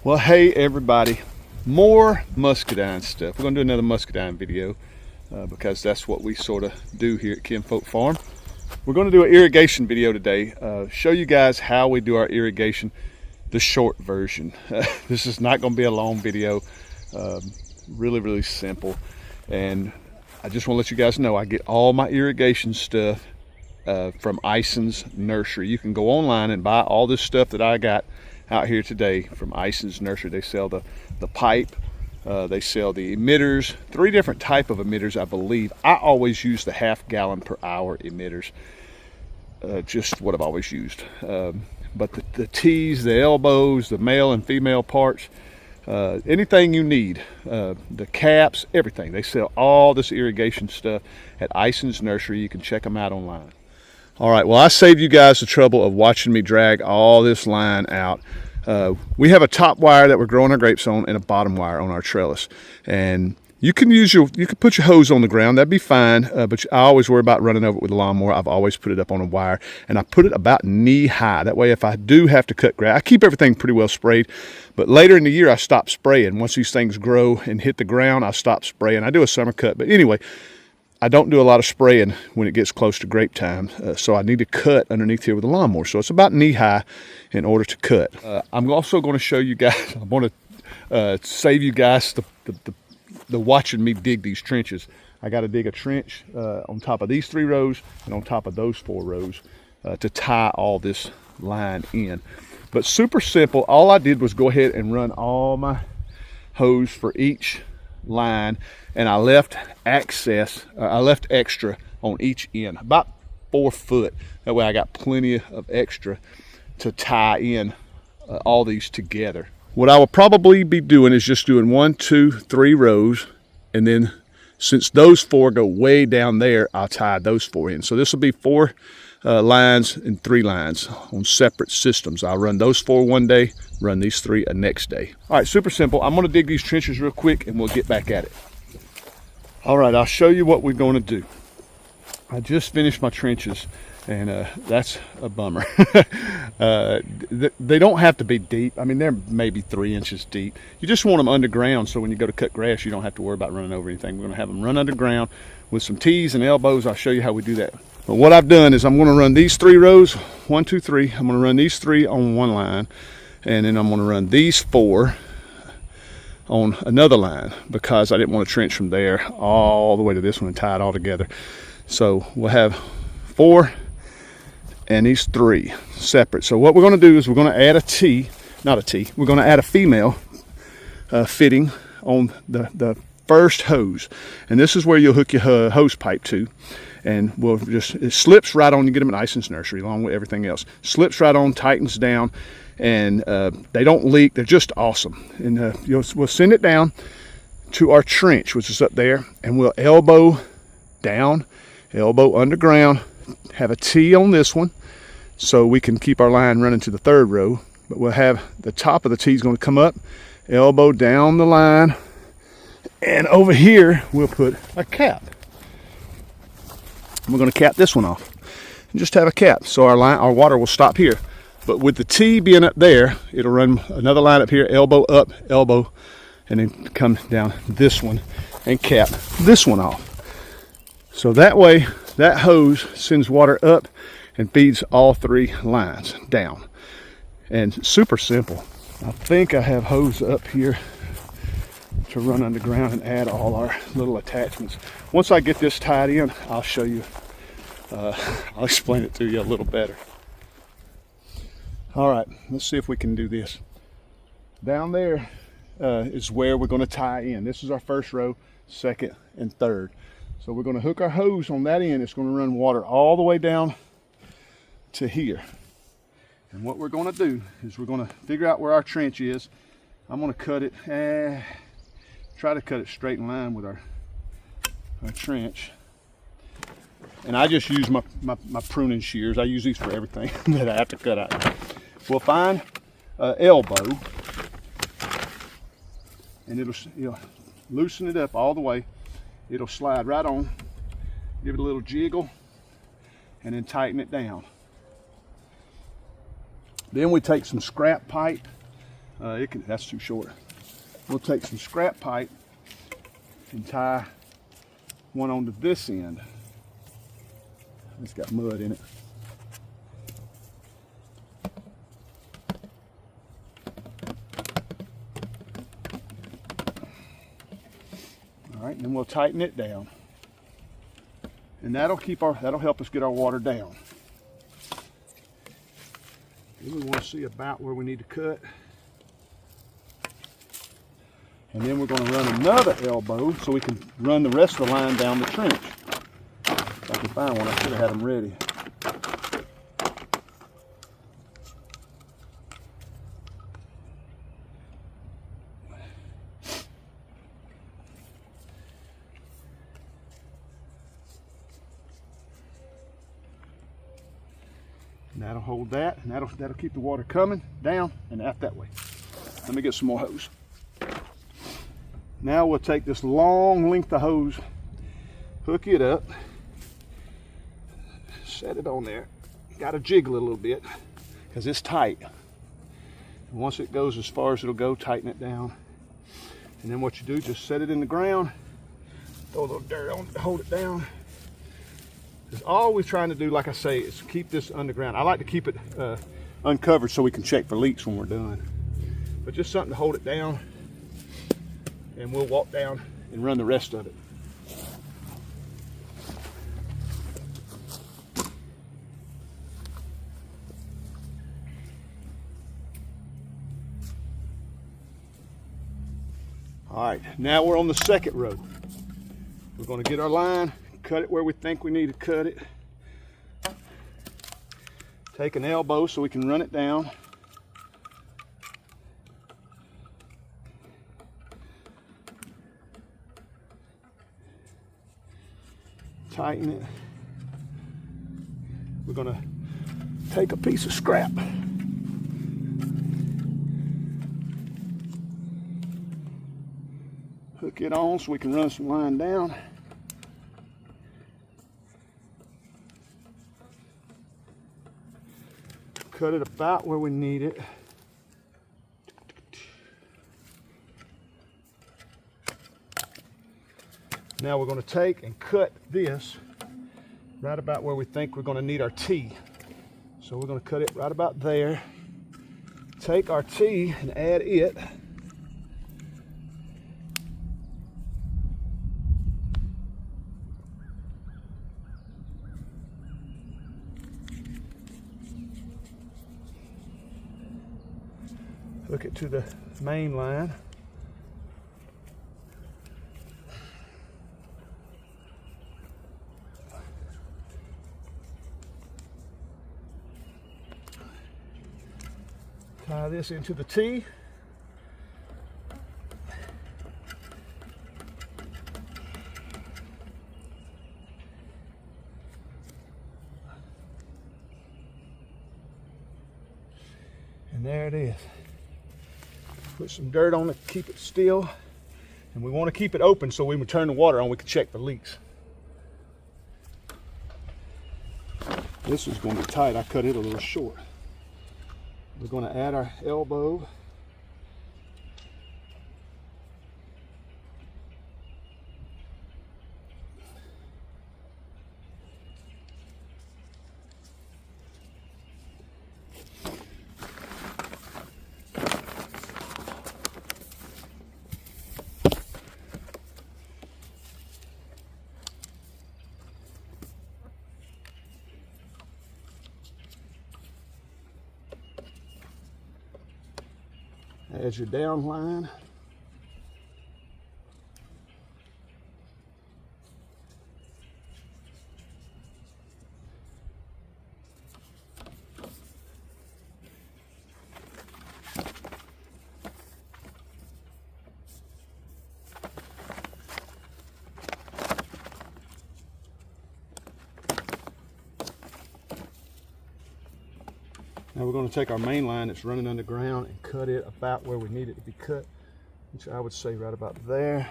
Well, hey everybody, more muscadine stuff. We're gonna do another muscadine video because that's what we sort of do here at Kinfolk Farm. We're gonna do an irrigation video today, show you guys how we do our irrigation, the short version. This is not gonna be a long video, really simple. And I just wanna let you guys know I get all my irrigation stuff from Ison's Nursery. You can go online and buy all this stuff that I got out here today from Ison's Nursery. They sell the pipe, they sell the emitters, 3 different type of emitters, I believe. I always use the ½ gallon per hour emitters, just what I've always used. But the tees, the elbows, the male and female parts, anything you need, the caps, everything. They sell all this irrigation stuff at Ison's Nursery. You can check them out online. All right, well, I saved you guys the trouble of watching me drag all this line out. We have a top wire that we're growing our grapes on and a bottom wire on our trellis. And you can put your hose on the ground, that'd be fine, but I always worry about running over it with a lawnmower. I've always put it up on a wire, and I put it about knee high. That way, if I do have to cut grass, I keep everything pretty well sprayed, but later in the year, I stop spraying. Once these things grow and hit the ground, I stop spraying. I do a summer cut, but anyway, I don't do a lot of spraying when it gets close to grape time, so I need to cut underneath here with a lawnmower. So it's about knee high in order to cut. I'm also going to show you guys, I want to save you guys the watching me dig these trenches. I got to dig a trench on top of these 3 rows and on top of those 4 rows to tie all this line in. But super simple. All I did was go ahead and run all my hose for each line, and I left extra on each end, about 4 foot. That way I got plenty of extra to tie in all these together. What I will probably be doing is just doing 1, 2, 3 rows, and then since those 4 go way down there, I'll tie those 4 in. So this will be 4 lines and 3 lines on separate systems. I'll run those 4 one day, run these 3 a next day. All right, super simple. I'm gonna dig these trenches real quick and we'll get back at it. All right, I'll show you what we're gonna do. I just finished my trenches, and that's a bummer. They don't have to be deep. I mean, they're maybe 3 inches deep. You just want them underground, so when you go to cut grass, you don't have to worry about running over anything. We're gonna have them run underground with some tees and elbows. I'll show you how we do that. But what I've done is I'm gonna run these 3 rows, 1, 2, 3. I'm gonna run these 3 on one line, and then I'm gonna run these 4 on another line, because I didn't want to trench from there all the way to this one and tie it all together. So we'll have 4 and these 3 separate. So what we're going to do is we're going to add we're going to add a female fitting on the first hose, and this is where you'll hook your hose pipe to, and it slips right on. You get them at Ison's Nursery along with everything else. Slips right on, tightens down, and they don't leak. They're just awesome. And we'll send it down to our trench, which is up there, and we'll elbow down, elbow underground, have a T on this one so we can keep our line running to the 3rd row. But we'll have the top of the T is going to come up, elbow down the line, and over here we'll put a cap. And we're going to cap this one off and just have a cap, so our water will stop here. But with the T being up there, it'll run another line up here, elbow up, elbow, and then come down this one and cap this one off. So that way, that hose sends water up and feeds all 3 lines down. And super simple. I think I have hose up here to run underground and add all our little attachments. Once I get this tied in, I'll show you, I'll explain it to you a little better. All right, let's see if we can do this. Down there is where we're going to tie in. This is our 1st row, 2nd, and 3rd. So we're going to hook our hose on that end. It's going to run water all the way down to here. And what we're going to do is we're going to figure out where our trench is. I'm going to cut it, try to cut it straight in line with our trench. And I just use my pruning shears. I use these for everything that I have to cut out. We'll find an elbow, and it'll loosen it up all the way. It'll slide right on, give it a little jiggle, and then tighten it down. Then we take some scrap pipe That's too short. We'll take some scrap pipe and tie one onto this end. It's got mud in it. All right, and then we'll tighten it down. And that'll help us get our water down. Then we want to see about where we need to cut. And then we're going to run another elbow so we can run the rest of the line down the trench. If I can find one, I should have had them ready. And that'll hold that, and that'll keep the water coming down and out that way. Let me get some more hose. Now we'll take this long length of hose, hook it up, set it on there. Got to jiggle it a little bit because it's tight. And once it goes as far as it'll go, tighten it down. And then what you do, just set it in the ground, throw a little dirt on it to hold it down. Because all we're trying to do, like I say, is keep this underground. I like to keep it uncovered so we can check for leaks when we're done. But just something to hold it down. And we'll walk down and run the rest of it. All right, now we're on the second row. We're going to get our line, cut it where we think we need to cut it. Take an elbow so we can run it down. Tighten it. We're going to take a piece of scrap. Hook it on so we can run some line down. Cut it about where we need it. Now we're going to take and cut this right about where we think we're going to need our T. So we're going to cut it right about there. Take our T and add it. Hook it to the main line. Tie this into the T. And there it is. Put some dirt on it to keep it still. And we want to keep it open so when we turn the water on, we can check for leaks. This is going to be tight. I cut it a little short. We're going to add our elbow. Add your down line. Now we're going to take our main line that's running underground and cut it about where we need it to be cut, which I would say right about there.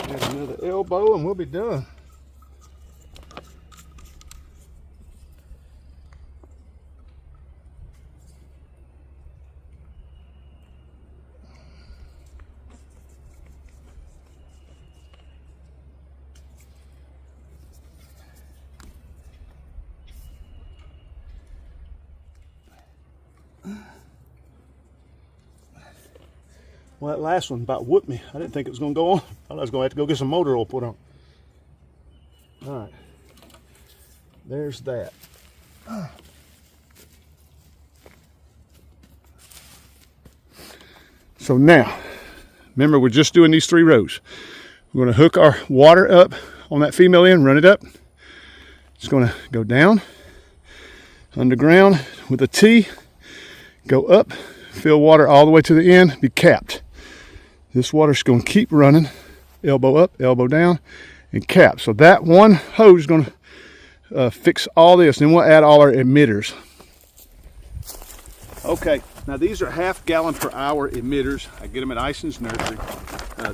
Add another elbow and we'll be done. Well, that last one about whooped me. I didn't think it was going to go on. I thought I was going to have to go get some motor oil put on. All right. There's that. So now, remember we're just doing these 3 rows. We're going to hook our water up on that female end, run it up. It's going to go down, underground with a T, go up, fill water all the way to the end, be capped. This water's going to keep running, elbow up, elbow down, and cap. So that one hose is going to fix all this. Then we'll add all our emitters. Okay, now these are 1/2 gallon per hour emitters. I get them at Ison's Nursery.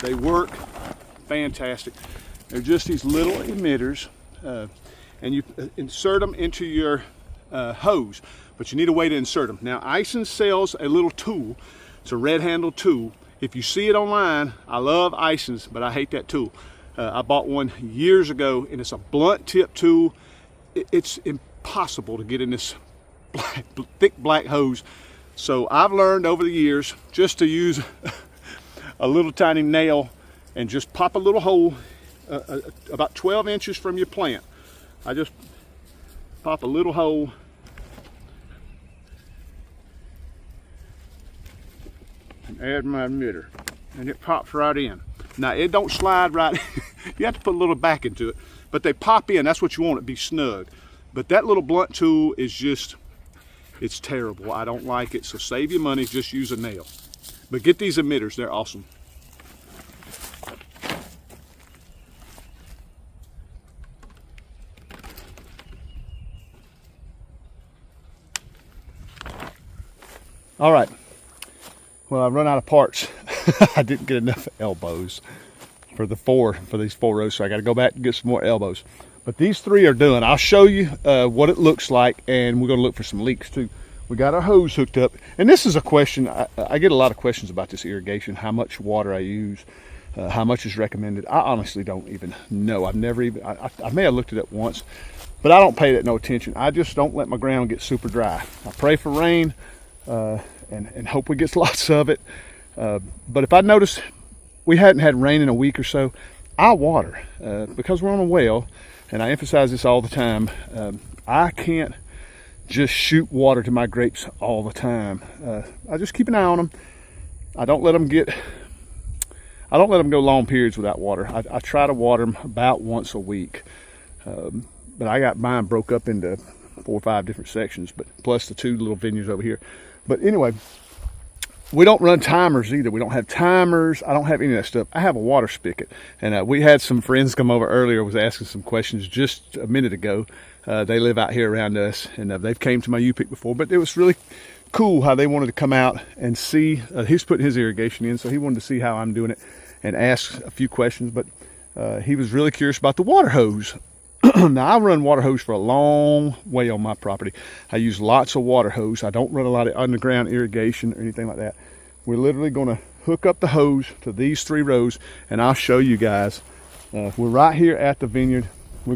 They work fantastic. They're just these little emitters, and you insert them into your hose, but you need a way to insert them. Now Ison sells a little tool. It's a red handled tool. If you see it online, I love Ison's, but I hate that tool. I bought one years ago, and it's a blunt tip tool. It's impossible to get in this thick black hose. So I've learned over the years just to use a little tiny nail and just pop a little hole about 12 inches from your plant. I just pop a little hole and add my emitter, and it pops right in. Now it don't slide right. You have to put a little back into it, but they pop in. That's what you want, it to be snug. But that little blunt tool is just, it's terrible. I don't like it. So save your money, just use a nail. But get these emitters, they're awesome. All right, well, I've run out of parts. I didn't get enough elbows for these 4 rows, so I got to go back and get some more elbows. But these 3 are done. I'll show you what it looks like, and we're going to look for some leaks too. We got our hose hooked up, and this is a question. I get a lot of questions about this irrigation, how much water I use, how much is recommended. I honestly don't even know. I've never even, I may have looked at it once, but I don't pay that no attention. I just don't let my ground get super dry. I pray for rain and hope we get lots of it. But if I notice we hadn't had rain in a week or so, I water because we're on a well, and I emphasize this all the time. I can't just shoot water to my grapes all the time. I just keep an eye on them. I don't let them go long periods without water. I try to water them about once a week. But I got mine broke up into 4 or 5 different sections, but plus the 2 little vineyards over here. But anyway, we don't run timers either. We don't have timers. I don't have any of that stuff. I have a water spigot. And we had some friends come over earlier, was asking some questions just a minute ago. They live out here around us, and they've came to my U-pick before, but it was really cool how they wanted to come out and see. He's putting his irrigation in, so he wanted to see how I'm doing it and ask a few questions. But he was really curious about the water hose. Now, I run water hose for a long way on my property. I use lots of water hose. I don't run a lot of underground irrigation or anything like that. We're literally going to hook up the hose to these 3 rows, and I'll show you guys. We're right here at the vineyard. We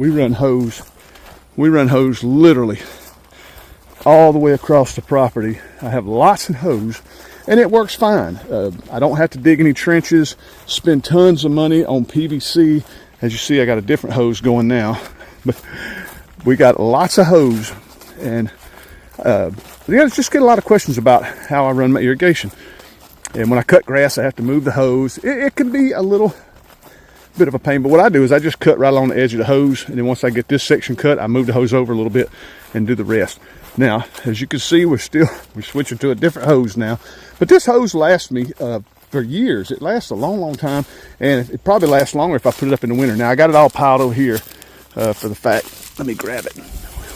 run hose literally all the way across the property. I have lots of hose, and it works fine. I don't have to dig any trenches, spend tons of money on PVC. As you see, I got a different hose going now, but we got lots of hose, and just get a lot of questions about how I run my irrigation. And when I cut grass, I have to move the hose. It can be a little bit of a pain, but what I do is I just cut right along the edge of the hose, and then once I get this section cut, I move the hose over a little bit and do the rest. Now, as you can see, we're switching to a different hose now, but this hose lasts me for years. It lasts a long time, and it probably lasts longer if I put it up in the winter. Now, I got it all piled over here for the fact, let me grab it.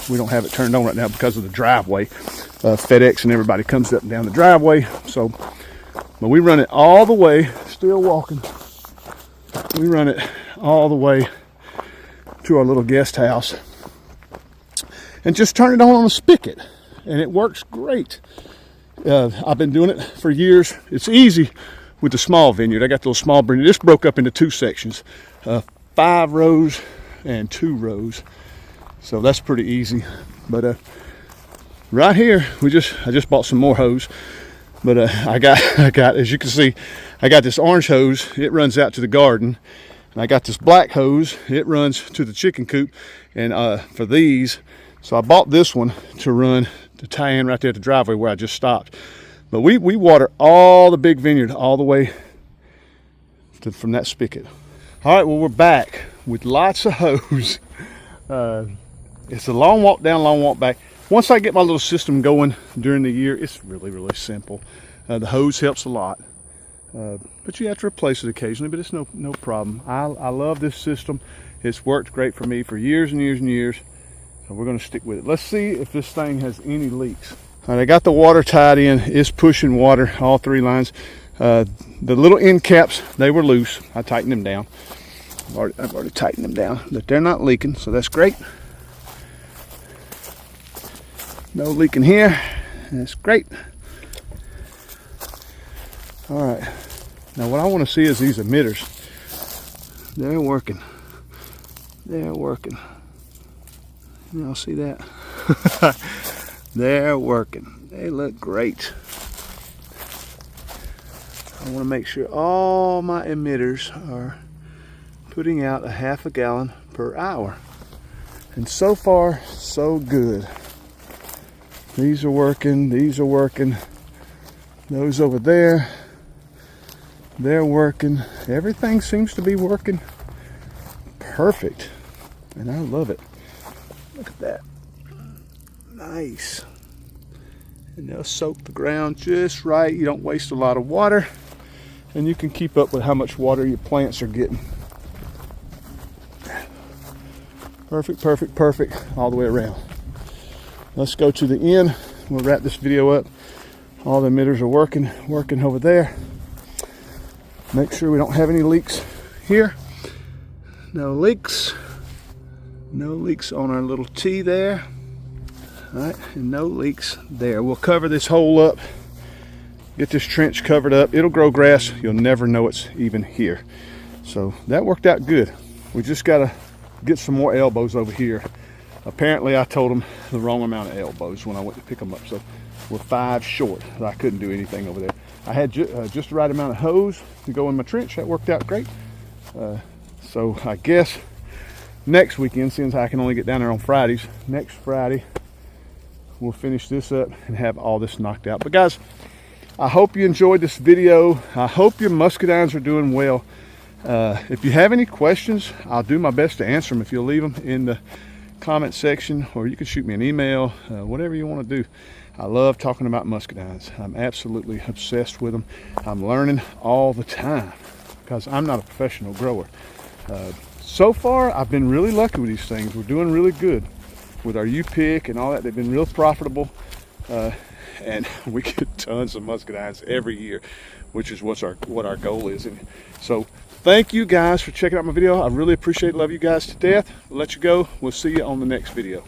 We don't have it turned on right now because of the driveway. FedEx and everybody comes up and down the driveway. So, but we run it all the way, still walking. We run it all the way to our little guest house and just turn it on a spigot, and it works great. I've been doing it for years. It's easy with the small vineyard. I got the little small vineyard. This broke up into 2 sections, 5 rows and 2 rows. So that's pretty easy. But right here, I just bought some more hose. But I got, as you can see, I got this orange hose. It runs out to the garden. And I got this black hose. It runs to the chicken coop. And for these, so I bought this one to tie in right there at the driveway where I just stopped. But we water all the big vineyard all the way from that spigot. All right, well, we're back with lots of hose. It's a long walk down, long walk back. Once I get my little system going during the year, it's really, really simple. The hose helps a lot, but you have to replace it occasionally, but it's no problem. I love this system. It's worked great for me for years and years and years, so we're going to stick with it. Let's see if this thing has any leaks. All right, I got the water tied in. It's pushing water, all 3 lines. The little end caps, they were loose. I tightened them down. I've already tightened them down, but they're not leaking, so that's great. No leaking here. That's great. All right. Now what I want to see is these emitters. They're working. They're working. Y'all see that? They're working. They look great. I want to make sure all my emitters are putting out a 1/2 gallon per hour. And so far, so good. These are working, these are working. Those over there, they're working. Everything seems to be working perfect. And I love it. Look at that. Nice. And they'll soak the ground just right. You don't waste a lot of water. And you can keep up with how much water your plants are getting. Perfect, perfect, perfect all the way around. Let's go to the end. We'll wrap this video up. All the emitters are working over there. Make sure we don't have any leaks here. No leaks. No leaks on our little T there. All right, and no leaks there. We'll cover this hole up. Get this trench covered up. It'll grow grass. You'll never know it's even here. So that worked out good. We just gotta get some more elbows over here. Apparently I told them the wrong amount of elbows when I went to pick them up, so we're 5 short. I couldn't do anything over there. I had just the right amount of hose to go in my trench. That worked out great. So I guess next weekend, since I can only get down there on Fridays, next Friday we'll finish this up and have all this knocked out. But guys, I hope you enjoyed this video. I hope your muscadines are doing well. If you have any questions, I'll do my best to answer them if you'll leave them in the comment section, or you can shoot me an email, whatever you want to do. I love talking about muscadines. I'm absolutely obsessed with them. I'm learning all the time because I'm not a professional grower. So far, I've been really lucky with these things. We're doing really good with our U-pick and all that. They've been real profitable, and we get tons of muscadines every year, which is what our goal is. And so thank you guys for checking out my video. I really appreciate it. Love you guys to death. I'll let you go. We'll see you on the next video.